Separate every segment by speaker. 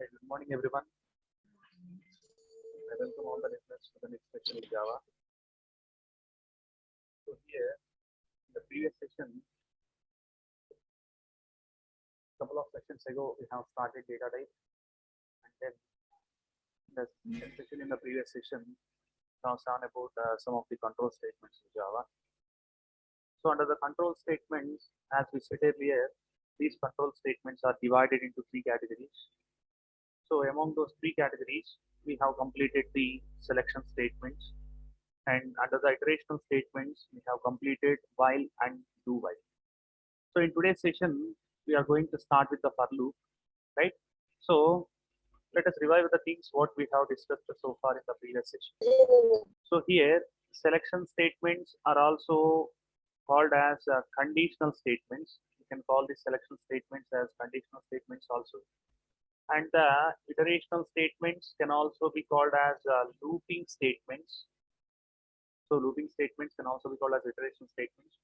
Speaker 1: Hey, good morning, everyone. I welcome all the listeners to the next session in Java. So here, in the previous session, a couple of sessions ago, we have started data type, and then especially in the previous session, now on about some of the control statements in Java. So under the control statements, as we said earlier, these control statements are divided into three categories. So among those three categories, we have completed the selection statements, and under the iterational statements, we have completed while and do while. So in today's session, we are going to start with the for loop, right? So let us revive the things what we have discussed so far in the previous session. So here, selection statements are also called as conditional statements. You can call these selection statements as conditional statements also. And the iterational statements can also be called as looping statements. So looping statements can also be called as iteration statements,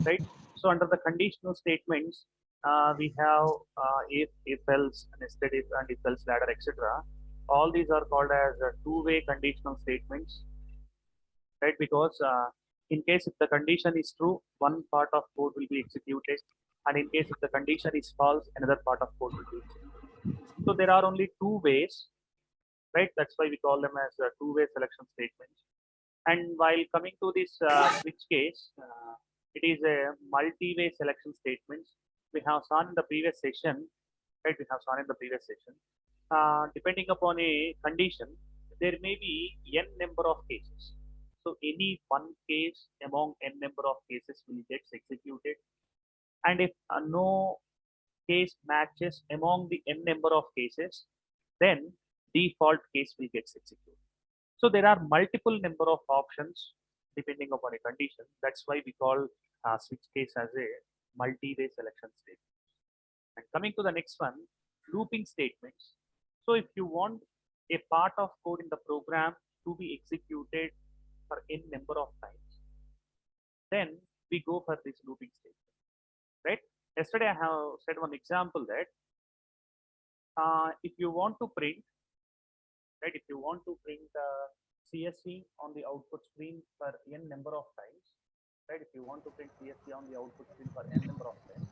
Speaker 1: right? So under the conditional statements, we have if else, nested if, and if else ladder, etc. All these are called as two-way conditional statements, right? Because in case if the condition is true, one part of code will be executed, and in case if the condition is false, another part of code will be executed. So there are only two ways, right? That's why we call them as two-way selection statements. And while coming to this switch case, it is a multi-way selection statements. We have seen in the previous session, right? We have seen in the previous session. Depending upon a condition, there may be n number of cases. So any one case among n number of cases will get executed. And if no case matches among the n number of cases, then default case will get executed. So there are multiple number of options depending upon a condition. That's why we call switch case as a multi-way selection statement. And coming to the next one, looping statements. So if you want a part of code in the program to be executed for n number of times, then we go for this looping statement, right? Yesterday I have said one example that if you want to print, right? If you want to print CSV on the output screen for n number of times, right? If you want to print CSV on the output screen for n number of times,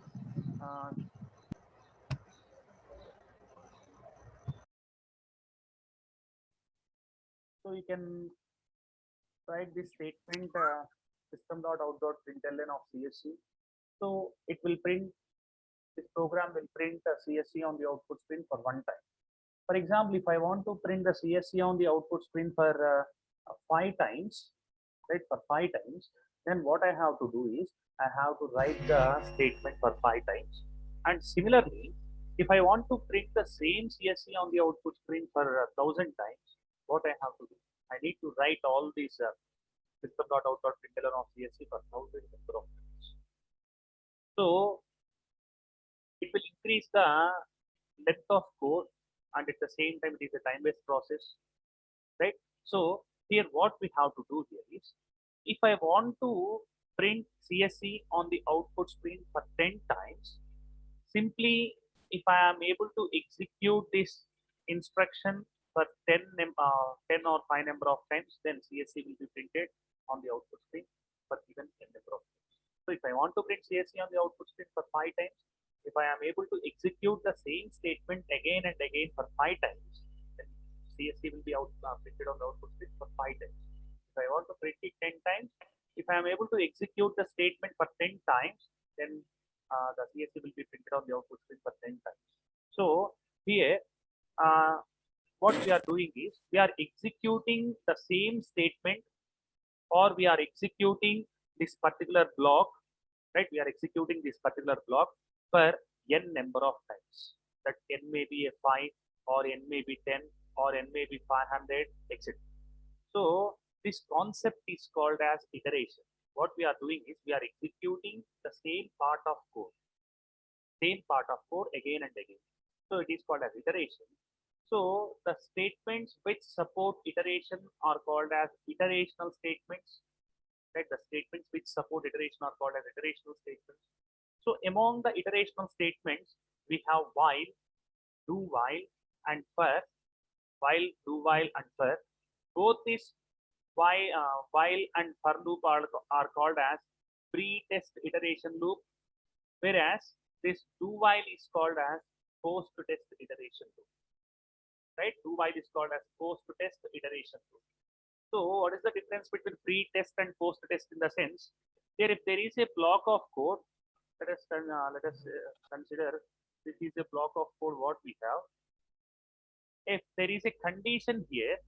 Speaker 1: so you can write this statement system.out.println of CSV. So it will print, this program will print a CSV on the output screen for one time. For example, if I want to print the CSV on the output screen for 5 times, right, for 5 times, then what I have to do is I have to write the statement for 5 times. And similarly, if I want to print the same CSV on the output screen for 1,000 times, what I have to do? I need to write all these system.out.println of CSV for 1,000 number of times. So it will increase the length of code, and at the same time it is a time-based process, right? So here what we have to do here is, if I want to print CSV on the output screen for 10 times, simply if I am able to execute this instruction for 10 or 5 number of times, then CSV will be printed on the output screen for given n number of times. So if I want to print CSV on the output screen for 5 times, if I am able to execute the same statement again and again for 5 times, then CSV will be printed on the output screen for 5 times. If I want to print it 10 times, if I am able to execute the statement for 10 times, then the CSV will be printed on the output screen for 10 times. So here, what we are doing is we are executing the same statement, or we are executing this particular block, right? We are executing this particular block for n number of times. That n may be a 5, or n may be 10, or n may be 500, etc. So this concept is called as iteration. What we are doing is we are executing the same part of code again and again. So it is called as iteration. So the statements which support iteration are called as iterational statements, right? The statements which support iteration are called as iterational statements. So among the iterational statements, we have while, do while, and for, while, do while, and for. Both this while and for loop are called as pre-test iteration loop, whereas this do while is called as post-test iteration loop. Right? Do while is called as post-test iteration loop. So, what is the difference between pre-test and post-test in the sense? Here, if there is a block of code, let us consider this is a block of code what we have. If there is a condition here,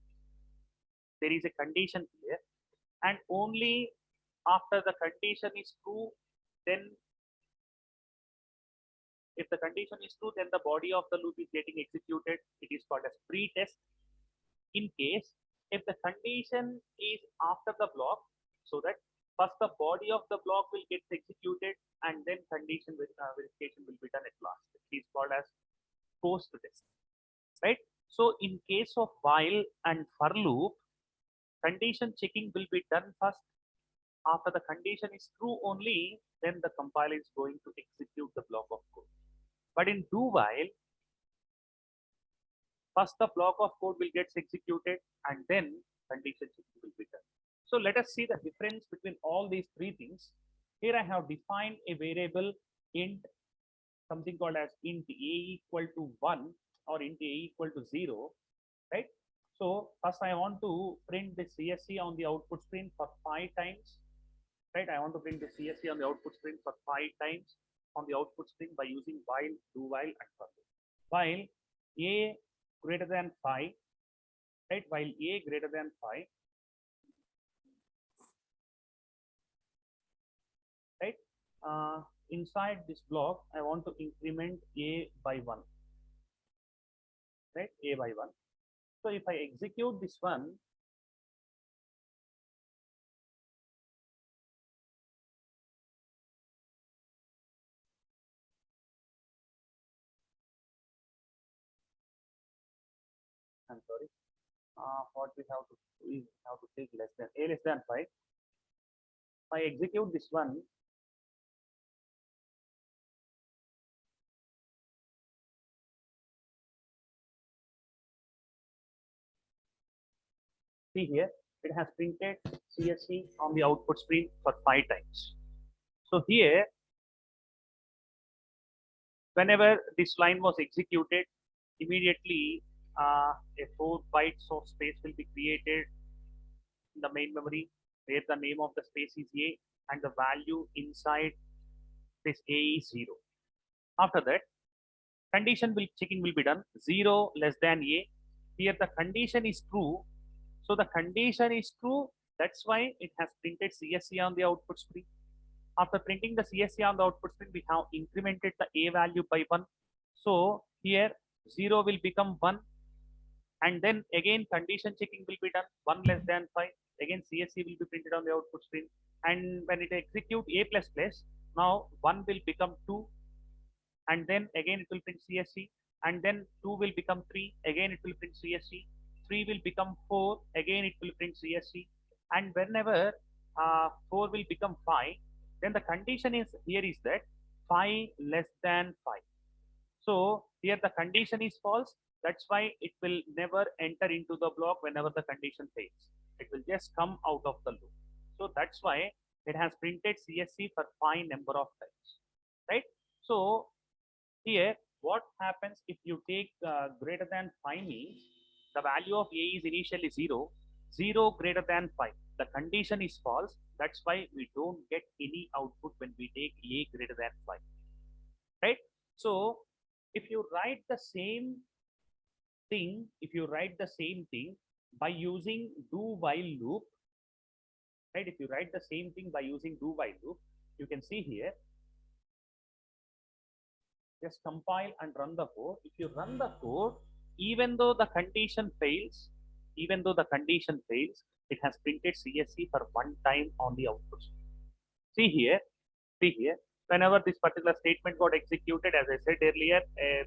Speaker 1: and only after the condition is true, then if the condition is true, then the body of the loop is getting executed. It is called as pre-test. In case if the condition is after the block, so that first the body of the block will get executed and then condition verification will be done at last. It is called as post-test, right? So in case of while and for loop, condition checking will be done first. After the condition is true only, then the compiler is going to execute the block of code. But in do while, first the block of code will get executed and then condition checking will be done. So let us see the difference between all these three things. Here I have defined a variable int, something called as int a equal to 1 or int a equal to 0, right? So first I want to print the CSC on the output screen for 5 times, right? I want to print the CSC on the output screen for 5 times on the output screen by using while, do while, and for. While a greater than 5, right? While a greater than 5, right? Inside this block, I want to increment a by 1, right? A by 1. So if I execute this one, I'm sorry, what we have to do is have to take less than a less than 5. If I execute this one, see here, it has printed CSC on the output screen for 5 times. So here, whenever this line was executed, immediately a 4 bytes of space will be created in the main memory where the name of the space is A and the value inside this A is 0. After that, condition checking will be done. 0 less than A. Here the condition is true. So the condition is true. That's why it has printed CSC on the output screen. After printing the CSC on the output screen, we have incremented the A value by 1. So here 0 will become 1. And then again condition checking will be done. 1 less than 5. Again CSC will be printed on the output screen. And when it execute A++, now 1 will become 2. And then again it will print CSC. And then 2 will become 3. Again it will print CSC. 3 will become 4. Again it will print CSC. And whenever 4 will become 5, then the condition is here is that 5 less than 5. So here the condition is false. That's why it will never enter into the block whenever the condition fails. It will just come out of the loop. So that's why it has printed CSC for 5 number of times, right? So here what happens if you take greater than 5 means the value of A is initially 0, 0 greater than 5. The condition is false. That's why we don't get any output when we take A greater than 5, right? So if you write the same thing, by using do while loop, right? If you write the same thing by using do while loop, you can see here, just compile and run the code. If you run the code, even though the condition fails, it has printed CSC for 1 time on the output. See here, whenever this particular statement got executed, as I said earlier,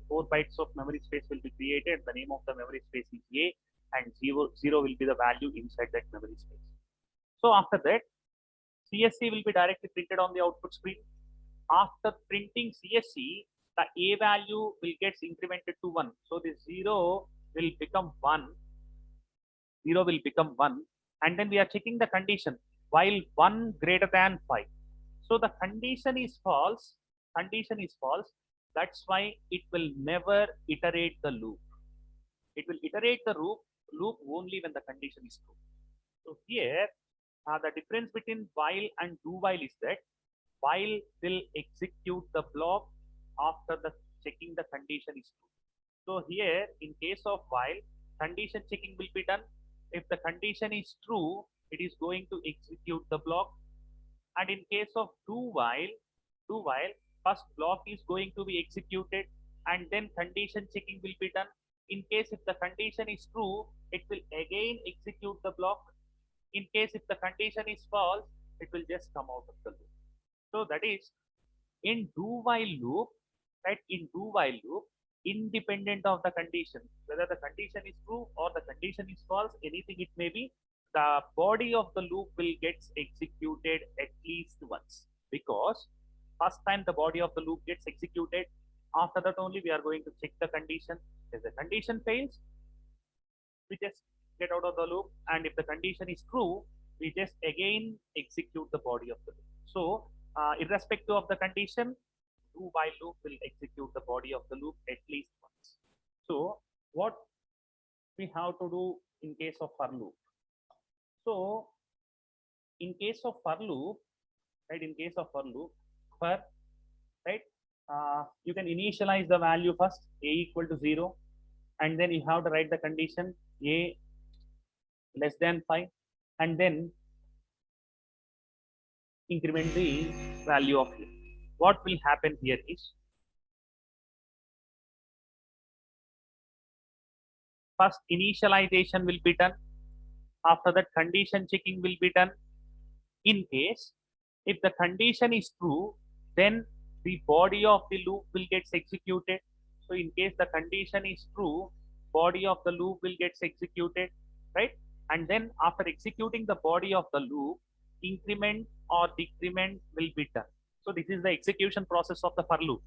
Speaker 1: 4 bytes of memory space will be created. The name of the memory space is A, and 0 will be the value inside that memory space. So after that, CSC will be directly printed on the output screen. After printing CSC, the A value will get incremented to 1. So this 0 will become 1. 0 will become 1. And then we are checking the condition while 1 greater than 5. So the condition is false. Condition is false. That's why it will never iterate the loop. It will iterate the loop only when the condition is true. So here, the difference between while and do while is that while will execute the block after the checking the condition is true. So here, in case of while, condition checking will be done. If the condition is true, it is going to execute the block. And in case of do while, first block is going to be executed and then condition checking will be done. In case if the condition is true, it will again execute the block. In case if the condition is false, it will just come out of the loop. So that is in do while loop, right? In do while loop, independent of the condition, whether the condition is true or the condition is false, anything it may be, the body of the loop will get executed at least once, because first time the body of the loop gets executed, after that only we are going to check the condition. If the condition fails, we just get out of the loop, and if the condition is true, we just again execute the body of the loop. So irrespective of the condition, do while loop will execute the body of the loop at least once. So what we have to do in case of for loop? So in case of for loop, right? In case of for loop, for right, you can initialize the value first, a equal to 0, and then you have to write the condition a less than 5, and then increment the value of a. What will happen here is, first initialization will be done. After that, condition checking will be done. In case if the condition is true, then the body of the loop will get executed. So in case the condition is true, body of the loop will get executed, right? And then after executing the body of the loop, increment or decrement will be done. So this is the execution process of the for loop.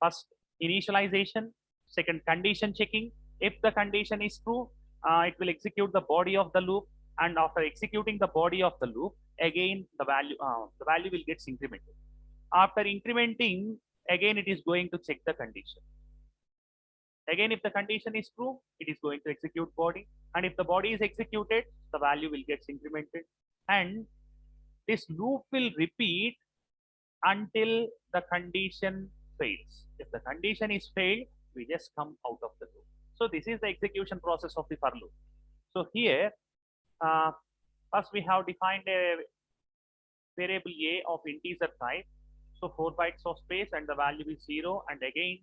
Speaker 1: First initialization, second condition checking. If the condition is true, it will execute the body of the loop, and after executing the body of the loop, again the value will get incremented. After incrementing, again it is going to check the condition. Again, if the condition is true, it is going to execute body, and if the body is executed, the value will get incremented, and this loop will repeat until the condition fails. If the condition is failed, we just come out of the loop. So this is the execution process of the for loop. So here, first we have defined a variable a of integer type. So 4 bytes of space and the value is 0. And again,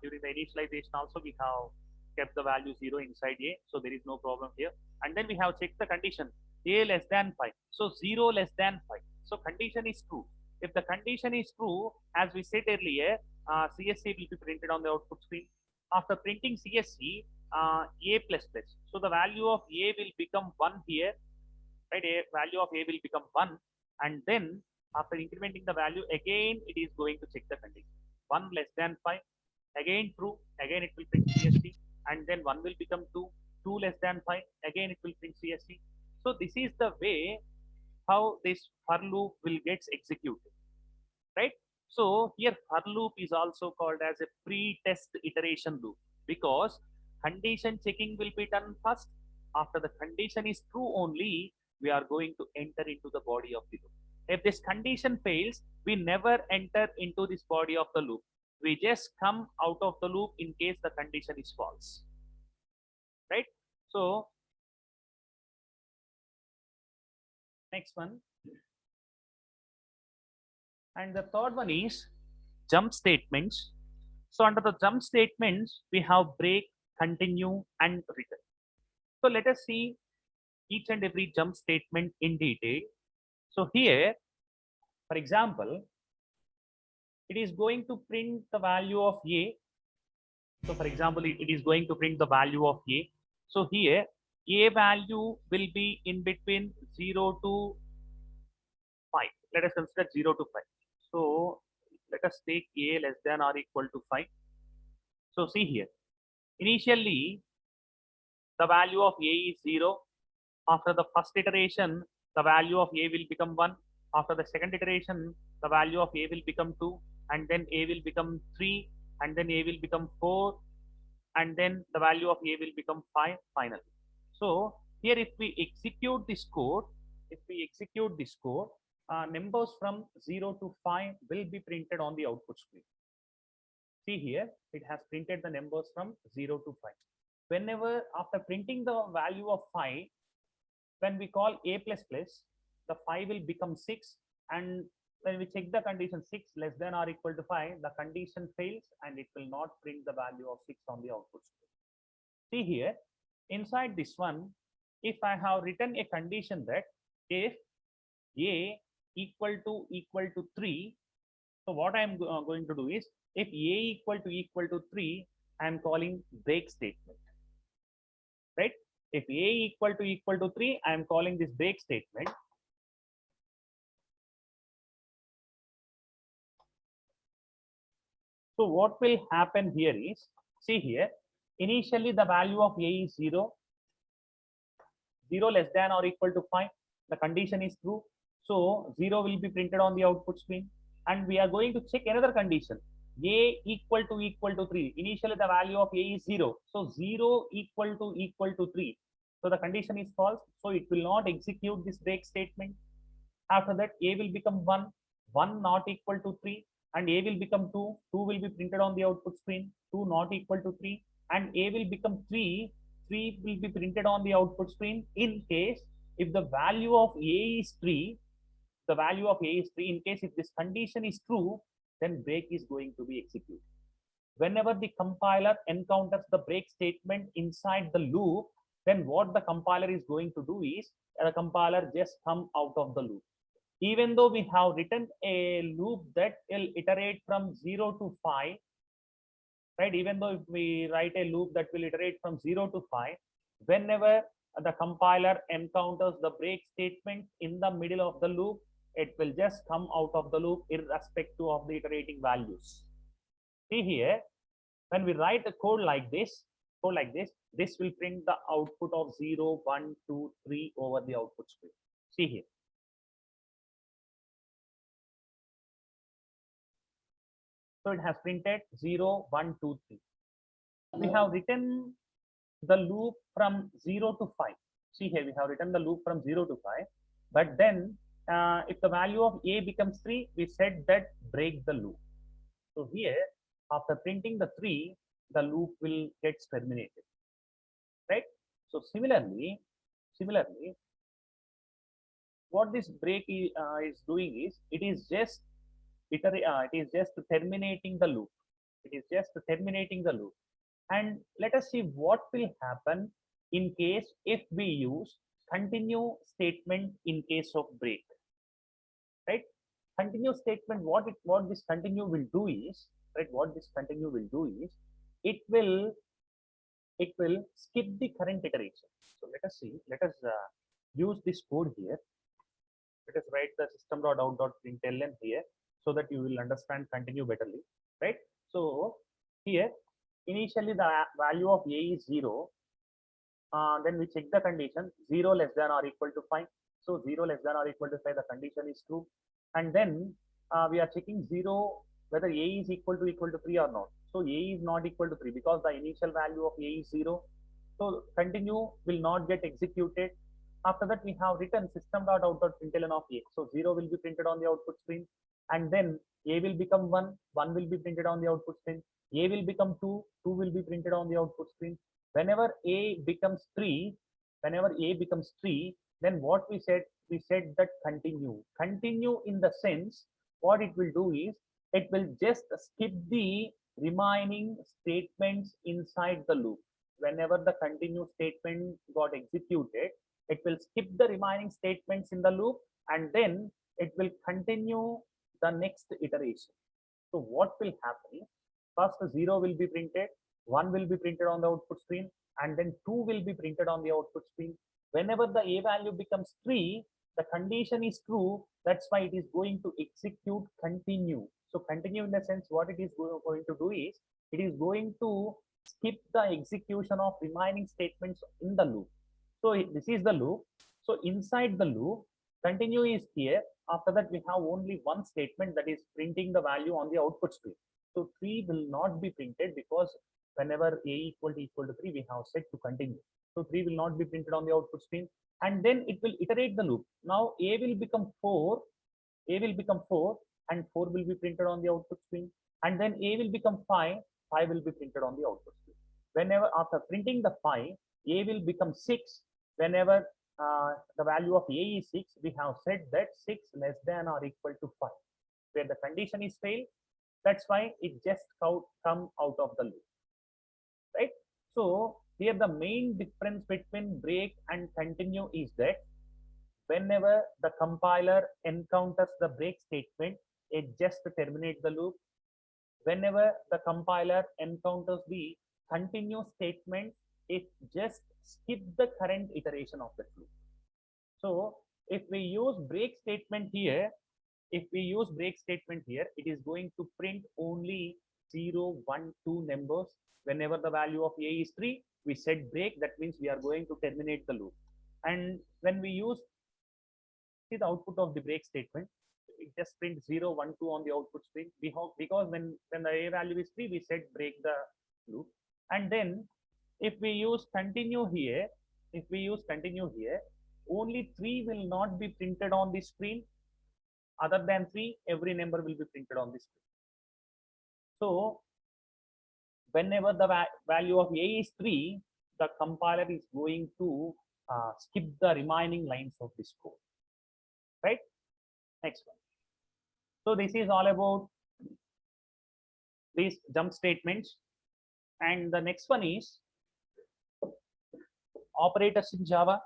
Speaker 1: during the initialization also we have kept the value 0 inside a. So there is no problem here. And then we have checked the condition a less than 5. So 0 less than 5. So condition is true. If the condition is true, as we said earlier, CSC will be printed on the output screen. After printing CSC, a plus plus. So the value of a will become 1 here, right? A value of a will become 1, and then after incrementing the value, again it is going to check the condition. 1 less than 5, again true, again it will print CSC, and then 1 will become 2, 2 less than 5, again it will print CSC. So this is the way how this for loop will get executed, right? So here for loop is also called as a pre-test iteration loop, because condition checking will be done first. After the condition is true only, we are going to enter into the body of the loop. If this condition fails, we never enter into this body of the loop. We just come out of the loop in case the condition is false, right? So next one. And the third one is jump statements. So under the jump statements, we have break, continue, and return. So let us see each and every jump statement in detail. So here, for example, it is going to print the value of a. So for example, it is going to print the value of a. So here, a value will be in between 0 to 5. Let us consider 0 to 5. So let us take a less than or equal to 5. So see here, initially the value of a is 0. After the first iteration, the value of a will become 1. After the second iteration, the value of a will become 2, and then a will become 3, and then a will become 4, and then the value of a will become 5 finally. So here if we execute this code, numbers from 0 to 5 will be printed on the output screen. See here, it has printed the numbers from 0 to 5. Whenever after printing the value of 5, when we call a plus plus, the 5 will become 6, and when we check the condition 6 less than or equal to 5, the condition fails and it will not print the value of 6 on the output screen. See here, inside this one, if I have written a condition that if a equal to 3, so what I am going to do is, if a equal to 3, I am calling break statement, right? If a equal to 3, I am calling this break statement. So what will happen here is, see here, initially the value of a is 0, 0 less than or equal to 5, the condition is true. So 0 will be printed on the output screen, and we are going to check another condition, a equal to 3. Initially the value of a is 0, so 0 equal to 3. So the condition is false, so it will not execute this break statement. After that, a will become 1, 1 not equal to 3, and a will become 2, 2 will be printed on the output screen, 2 not equal to 3, and a will become 3, 3 will be printed on the output screen. In case if the value of a is 3, the value of a is 3, in case if this condition is true, then break is going to be executed. Whenever the compiler encounters the break statement inside the loop, then what the compiler is going to do is, the compiler just come out of the loop. Even though we have written a loop that will iterate from 0 to 5, right? Even though if we write a loop that will iterate from 0 to 5, whenever the compiler encounters the break statement in the middle of the loop, it will just come out of the loop irrespective of the iterating values. See here, when we write a code like this, this will print the output of 0, 1, 2, 3 over the output screen. See here. So it has printed 0, 1, 2, 3. We have written the loop from 0 to 5. See here, we have written the loop from 0 to 5. But then if the value of a becomes 3, we said that break the loop. So here, after printing the 3, the loop will get terminated, right? So similarly, what this break is doing is, it is just terminating the loop. It is just terminating the loop. And let us see what will happen in case if we use continue statement in case of break, right? Continue statement, what this continue will do is, right? What this continue will do is, it will skip the current iteration. So let us see. Let us use this code here. Let us write the system.out.println here, so that you will understand continue betterly, right? So here, initially the value of a is 0. Then we check the condition 0 less than or equal to 5. So 0 less than or equal to 5, the condition is true. And then we are checking 0 whether a is equal to 3 or not. So a is not equal to 3 because the initial value of a is 0. So continue will not get executed. After that, we have written system.out.println of a. So 0 will be printed on the output screen, and then a will become 1, 1 will be printed on the output screen. A will become 2, 2 will be printed on the output screen. Whenever a becomes 3, then what we said that continue in the sense, what it will do is, it will just skip the remaining statements inside the loop. Whenever the continue statement got executed, it will skip the remaining statements in the loop, and then it will continue the next iteration. So what will happen is, first 0 will be printed, 1 will be printed on the output screen, and then 2 will be printed on the output screen. Whenever the a value becomes 3, the condition is true. That's why it is going to execute continue. So continue in the sense what it is going to do is it is going to skip the execution of remaining statements in the loop. So this is the loop. So inside the loop, continue is here. After that, we have only one statement that is printing the value on the output stream. So 3 will not be printed because whenever a equal to 3, we have set to continue. So 3 will not be printed on the output stream, and then it will iterate the loop. Now a will become 4, a will become 4, and 4 will be printed on the output stream, and then a will become 5, 5 will be printed on the output stream. Whenever after printing the 5, a will become 6. Whenever the value of a is 6, we have said that 6 less than or equal to 5, where the condition is failed. That's why it just come out of the loop, right? So here the main difference between break and continue is that whenever the compiler encounters the break statement, it just terminates the loop. Whenever the compiler encounters the continue statement, it just skips the current iteration of the loop. So if we use break statement here, it is going to print only 0, 1, 2 numbers. Whenever the value of a is 3, we set break. That means we are going to terminate the loop. And when we use the output of the break statement, it just prints 0, 1, 2 on the output stream. Because when the a value is 3, we set break the loop. And then if we use continue here, only 3 will not be printed on the screen. Other than 3, every number will be printed on the screen. So whenever the value of a is 3, the compiler is going to skip the remaining lines of this code, right? Next one. So this is all about these jump statements. And the next one is operators in Java.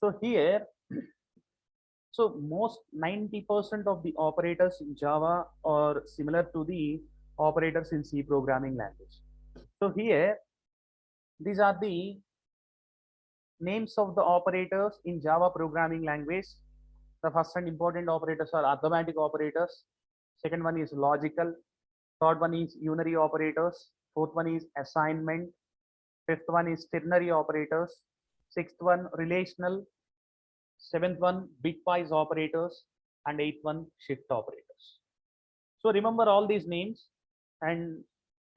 Speaker 1: So here, so most 90% of the operators in Java are similar to the operators in C programming language. So here, these are the names of the operators in Java programming language. The first and important operators are arithmetic operators. Second one is logical. Third one is unary operators. Fourth one is assignment. Fifth one is ternary operators. Sixth one relational. Seventh one bitwise operators, and eighth one shift operators. So remember all these names, and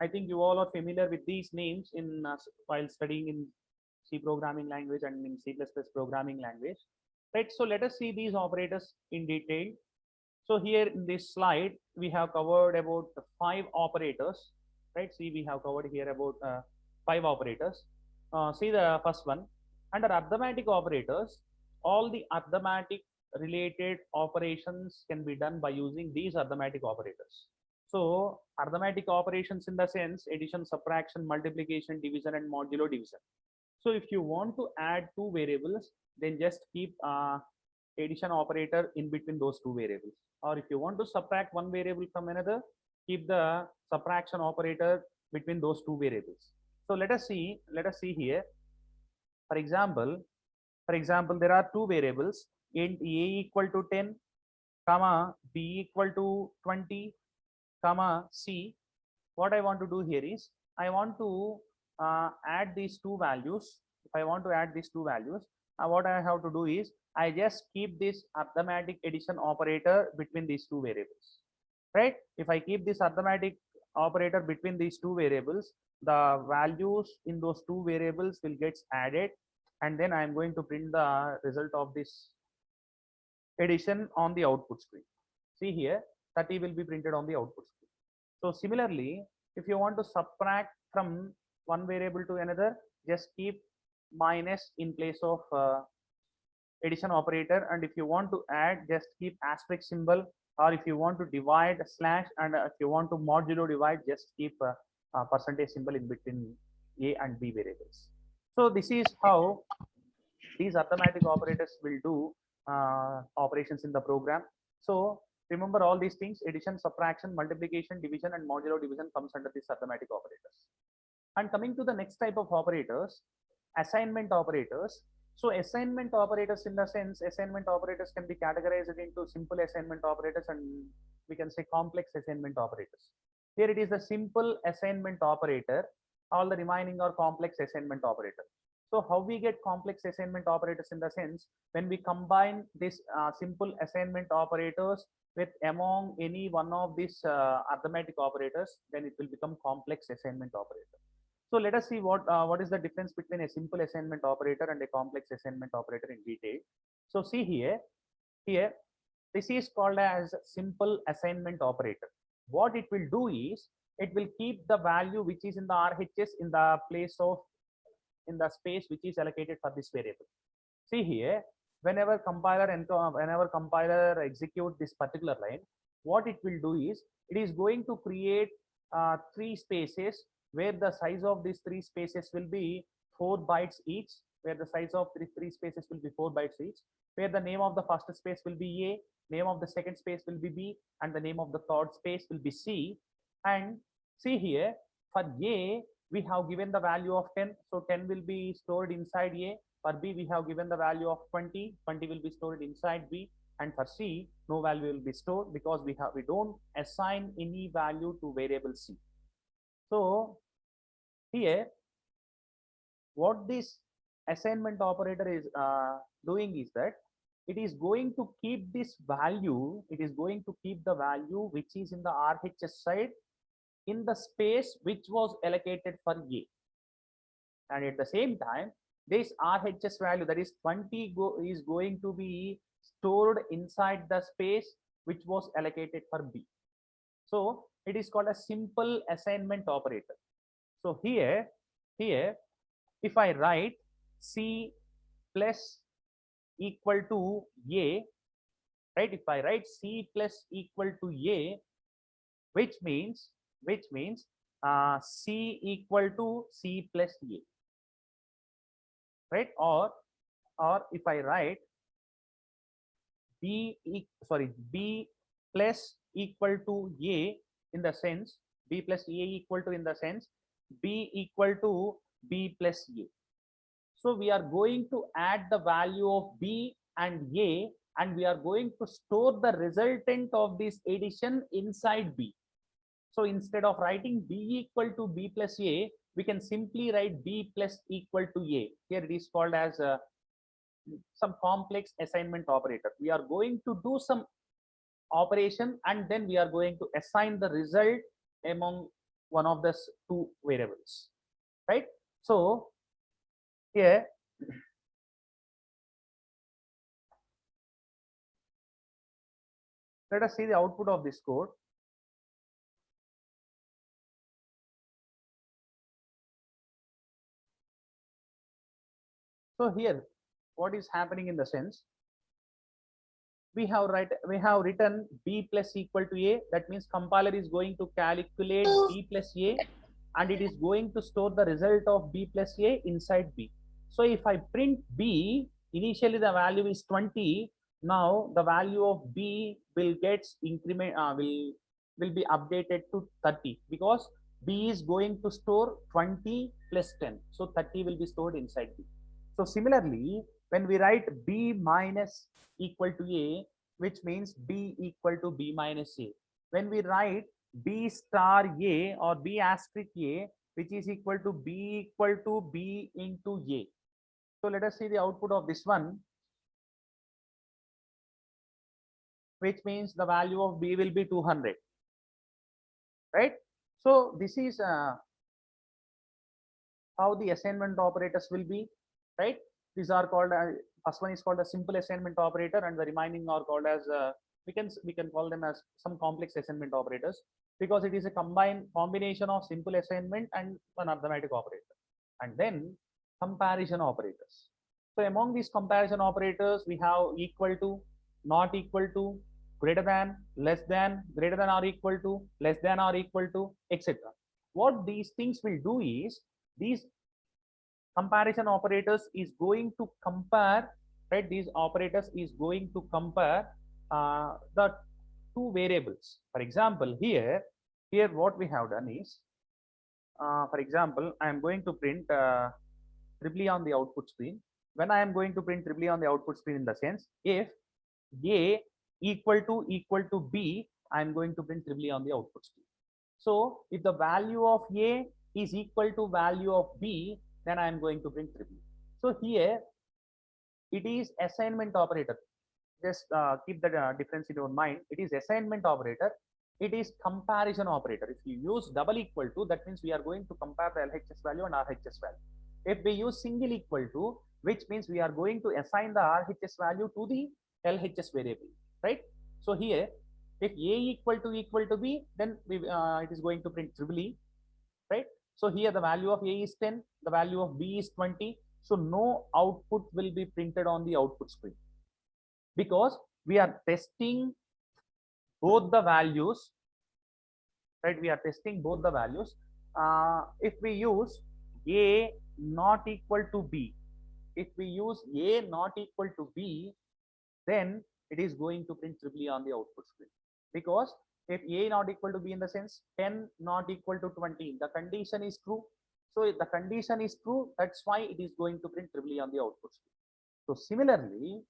Speaker 1: I think you all are familiar with these names in while studying in C programming language and in C++ programming language, right? So let us see these operators in detail. So here in this slide, we have covered about 5 operators, right? See, we have covered here about 5 operators. See the first one. Under arithmetic operators, all the arithmetic related operations can be done by using these arithmetic operators. So arithmetic operations in the sense addition, subtraction, multiplication, division, and modulo division. So if you want to add 2 variables, then just keep addition operator in between those 2 variables. Or if you want to subtract one variable from another, keep the subtraction operator between those 2 variables. So let us see here. For example, there are 2 variables, int a equal to 10, comma b equal to 20, comma c. What I want to do here is I want to add these 2 values. If I want to add these 2 values, what I have to do is I just keep this arithmetic addition operator between these 2 variables, right? If I keep this arithmetic operator between these 2 variables, the values in those 2 variables will get added, and then I am going to print the result of this addition on the output screen. See here, 30 will be printed on the output screen. So similarly, if you want to subtract from one variable to another, just keep minus in place of addition operator, and if you want to add, just keep asterisk symbol, or if you want to divide, slash, and if you want to modulo divide, just keep a percentage symbol in between a and b variables. So this is how these arithmetic operators will do operations in the program. So remember all these things: addition, subtraction, multiplication, division, and modulo division comes under these arithmetic operators. And coming to the next type of operators, assignment operators. So assignment operators, in the sense, assignment operators can be categorized into simple assignment operators and we can say complex assignment operators. Here it is the simple assignment operator. All the remaining are complex assignment operator. So how we get complex assignment operators in the sense when we combine this simple assignment operators with among any one of these arithmetic operators, then it will become complex assignment operator. So let us see what is the difference between a simple assignment operator and a complex assignment operator in detail. So see here this is called as simple assignment operator. What it will do is it will keep the value which is in the RHS in the place of in the space which is allocated for this variable. See here, whenever compiler execute this particular line, what it will do is it is going to create three spaces where the size of these three spaces will be 4 bytes each, where the size of three spaces will be 4 bytes each, where the name of the first space will be A, name of the second space will be B, and the name of the third space will be C. And see here, for A, we have given the value of 10, so 10 will be stored inside A. For B, we have given the value of 20, 20 will be stored inside B. And for C, no value will be stored because we don't assign any value to variable C. So here, what this assignment operator is doing is that it is going to keep this value, it is going to keep the value which is in the RHS side in the space which was allocated for A. And at the same time, this RHS value, that is 20, is going to be stored inside the space which was allocated for B. So it is called a simple assignment operator. So here if I write C plus equal to A, right? If I write C plus equal to A, which means C equal to C plus A, right? Or if I write B plus equal to A in the sense B plus A equal to in the sense B equal to B plus A. So we are going to add the value of B and A, and we are going to store the resultant of this addition inside B. So instead of writing B equal to B plus A, we can simply write B plus equal to A. Here it is called as some complex assignment operator. We are going to do some operation and then we are going to assign the result among one of the two variables, right? So here let us see the output of this code. So here what is happening in the sense we have written B plus equal to A. That means compiler is going to calculate B plus A and it is going to store the result of B plus A inside B. So if I print B, initially the value is 20. Now the value of B will get increment will be updated to 30 because B is going to store 20 plus 10. So 30 will be stored inside B. So similarly, when we write B minus equal to A, which means B equal to B minus A. When we write B star A or B asterisk A, which is equal to B equal to B into A. So let us see the output of this one, which means the value of B will be 200, right? So this is how the assignment operators will be, right? These are called first one is called a simple assignment operator and the remaining are called as we can call them as some complex assignment operators because it is a combination of simple assignment and one arithmetic operator. And then comparison operators. So among these comparison operators we have equal to, not equal to, greater than, less than, greater than or equal to, less than or equal to, etc. What these things will do is these comparison operators is going to compare, right? These operators is going to compare the two variables. For example, here what we have done is, for example, I am going to print triply on the output screen. When I am going to print triply on the output screen in the sense, if A equal to B I'm going to print triply on the output screen. So if the value of A is equal to value of B, then I'm going to print triply. So here it is assignment operator. Just keep the difference in your mind. It is assignment operator. It is comparison operator. If you use double equal to, that means we are going to compare the LHS value and RHS value. If we use single equal to, which means we are going to assign the RHS value to the LHS variable, right? So here, if A equal to B, then it is going to print triply, right? So here the value of A is 10, the value of B is 20. So no output will be printed on the output screen because we are testing both the values, right? We are testing both the values. If we use A not equal to B, if we use A not equal to B, then it is going to print triply on the output screen. Because if A not equal to B in the sense 10 not equal to 20, the condition is true. So if the condition is true, that's why it is going to print triply on the output screen. So similarly,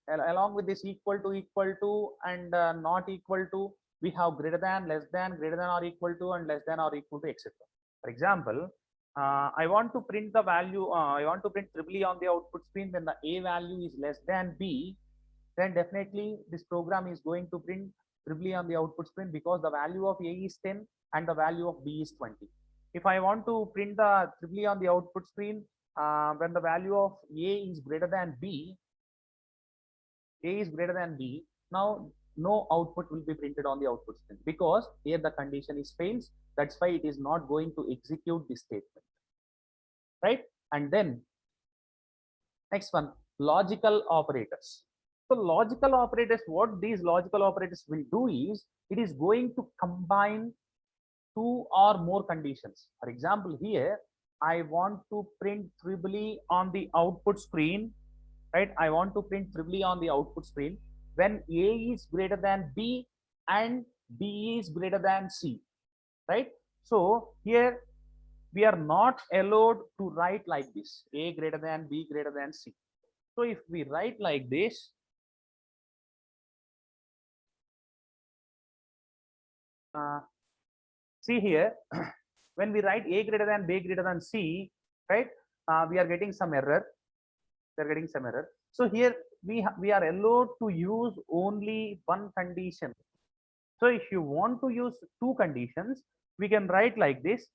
Speaker 1: along with this equal to and not equal to, we have greater than, less than, greater than or equal to, and less than or equal to, etc. For example, I want to print the value, I want to print triply on the output screen when the A value is less than B, then definitely this program is going to print triply on the output screen because the value of A is 10 and the value of B is 20. If I want to print the triply on the output screen when the value of A is greater than B, now no output will be printed on the output screen because here the condition is fails. That's why it is not going to execute this statement, right? And then next one, logical operators. So logical operators, what these logical operators will do is, it is going to combine two or more conditions. For example, here I want to print triply on the output screen, right? I want to print triply on the output screen when A is greater than B and B is greater than C, right? So here we are not allowed to write like this, A greater than, B greater than, C. So if we write like this, see here, when we write A greater than, B greater than, C, right? We are getting some error. We are getting some error. So here we are allowed to use only one condition. So if you want to use two conditions, we can write like this: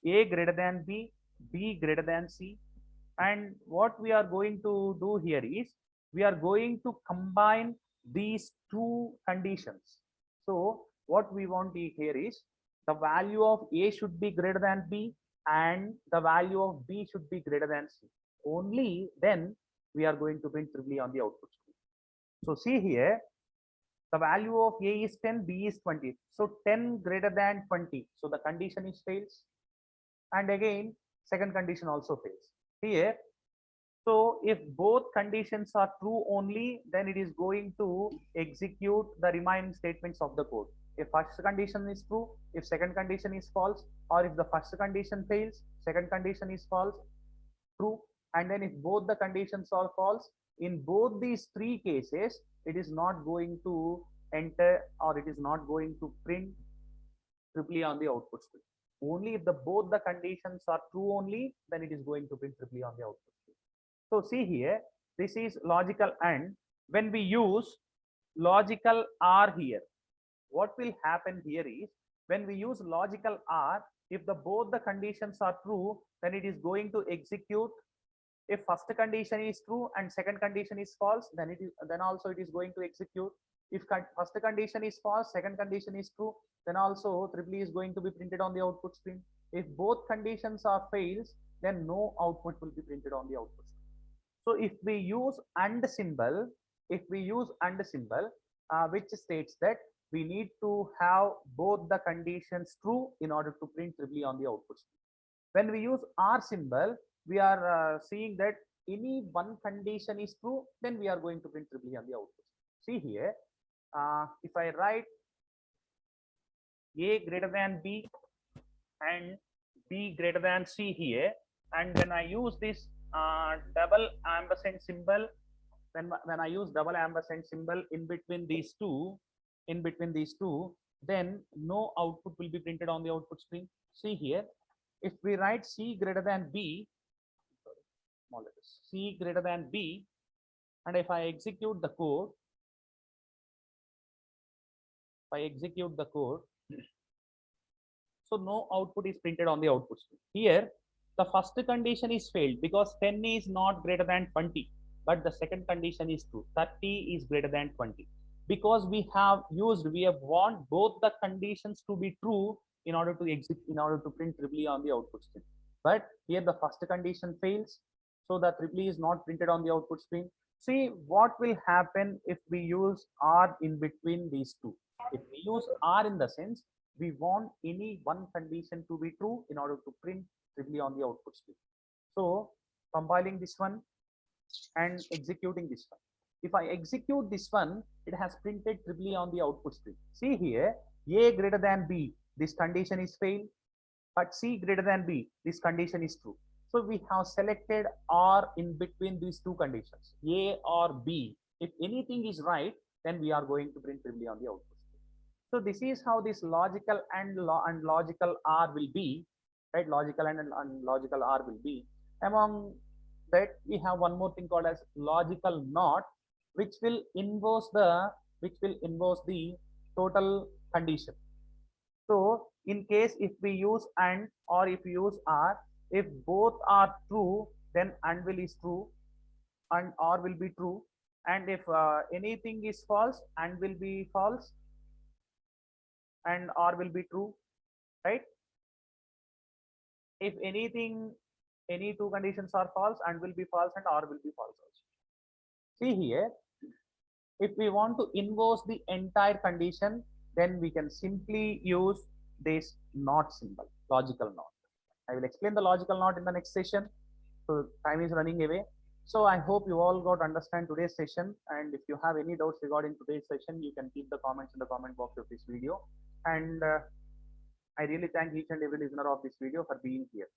Speaker 1: A greater than B, B greater than C. And what we are going to do here is, we are going to combine these two conditions. So what we want here is, the value of A should be greater than B and the value of B should be greater than C. Only then we are going to print triply on the output screen. So see here, the value of A is 10, B is 20. So 10 greater than 20. So the condition is fails. And again, second condition also fails. Here, so if both conditions are true only, then it is going to execute the remaining statements of the code. If first condition is true, if second condition is false, or if the first condition fails, second condition is false, true. And then if both the conditions are false, in both these three cases, it is not going to enter, or it is not going to print triply on the output screen. Only if both the conditions are true only, then it is going to print triply on the output screen. So see here, this is logical AND. When we use logical OR here, what will happen here is, when we use logical OR, if both the conditions are true, then it is going to execute. If first condition is true and second condition is false, then also it is going to execute. If first condition is false, second condition is true, then also triply is going to be printed on the output screen. If both conditions are fails, then no output will be printed on the output screen. So if we use AND symbol, which states that we need to have both the conditions true in order to print triply on the output screen. When we use OR symbol, we are seeing that any one condition is true, then we are going to print triply on the output. See here, if I write A greater than B and B greater than C here, and when I use this double ampersand symbol, when I use double ampersand symbol in between these two, in between these two, then no output will be printed on the output screen. See here, if we write C greater than B, small letters, C greater than B, and if I execute the code, so no output is printed on the output screen. Here, the first condition is failed because 10 is not greater than 20, but the second condition is true. 30 is greater than 20. Because we have want both the conditions to be true in order to print triply on the output screen. But here the first condition fails, so the triply is not printed on the output screen. See what will happen if we use R in between these two. If we use R in the sense, we want any one condition to be true in order to print triply on the output screen. So compiling this one and executing this one. If I execute this one, it has printed triply on the output screen. See here, A greater than B, this condition is failed, but C greater than B, this condition is true. So we have selected R in between these two conditions, A or B. If anything is right, then we are going to print triply on the output screen. So this is how this logical and logical R will be, right? Logical and logical R will be. Among that, we have one more thing called as logical NOT, which will inverse the total condition. So in case if we use AND or if we use R, if both are true, then AND will is true and OR will be true. And if anything is false, AND will be false and OR will be true, right? If anything, any two conditions are false, AND will be false and OR will be false also. See here, if we want to inverse the entire condition, then we can simply use this NOT symbol, logical NOT. I will explain the logical NOT in the next session. So time is running away. So I hope you all got to understand today's session. And if you have any doubts regarding today's session, you can keep the comments in the comment box of this video. And I really thank each and every listener of this video for being here.